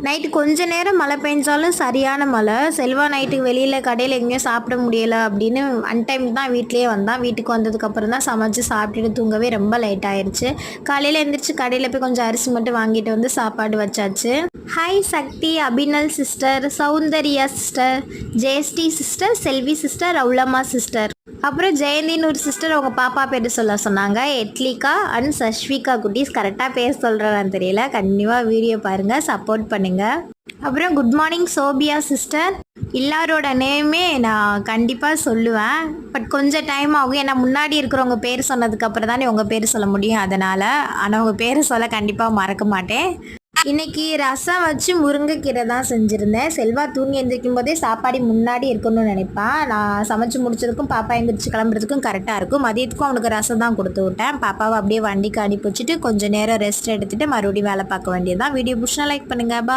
Night கொஞ்ச நேரம் மழை பெஞ்சாலும் சரியான மழை. செல்வா நைட்டுக்கு வெளியில் கடையில் எங்கேயும் சாப்பிட முடியலை அப்படின்னு அன்டைம் தான் வீட்லேயே வந்தான். வீட்டுக்கு வந்ததுக்கப்புறம் தான் சமைச்சு சாப்பிட்டுட்டு தூங்கவே ரொம்ப லேட் ஆயிடுச்சு. காலையில் எழுந்திரிச்சு கடையில் போய் கொஞ்சம் அரிசி மட்டும் வாங்கிட்டு வந்து சாப்பாடு வச்சாச்சு. ஹாய் சக்தி, அபினல் sister, Soundarya sister, Jayasree sister, Selvi sister, ரவுலம்மா சிஸ்டர், அப்புறம் ஜெயந்தின்னு ஒரு சிஸ்டர் அவங்க பாப்பா பேர் சொல்ல சொன்னாங்க. எட்லிகா அண்ட் சஷ்விகா குட்டீஸ். கரெக்டாக பேர் சொல்கிறேன்னு தெரியல. கண்டிப்பாக வீடியோ பாருங்கள், சப்போர்ட் பண்ணுங்கள். அப்புறம் குட் மார்னிங் சோபியா சிஸ்டர். எல்லாரோட நேமே நான் கண்டிப்பாக சொல்லுவேன், பட் கொஞ்சம் டைம் ஆகும். ஏன்னா முன்னாடி இருக்கிறவங்க பேர் சொன்னதுக்கப்புறம் தானே உங்கள் பேர் சொல்ல முடியும். அதனால் ஆனால் உங்கள் பேர் சொல்ல கண்டிப்பாக மறக்க மாட்டேன். இன்றைக்கி ரசம் வச்சு முருங்கைக்கீரை தான் செஞ்சுருந்தேன். செல்வா தூங்கி எழுந்திரிக்கும் போதே சாப்பாடு முன்னாடி இருக்கணும்னு நினைப்பான். நான் சமைச்சு முடிச்சதுக்கும் பாப்பா எழுந்திரிச்சு கிளம்புறதுக்கும் கரெக்டாக இருக்கும். மதியத்துக்கும் அவனுக்கு ரசம் தான் கொடுத்து விட்டேன். பாப்பாவை அப்படியே வண்டிக்கு அனுப்பி வச்சுட்டு கொஞ்சம் நேரம் ரெஸ்ட் எடுத்துகிட்டு மறுபடியும் வேலை பார்க்க வேண்டியது தான். வீடியோ பிடிச்சினா லைக் பண்ணுங்கள். பா.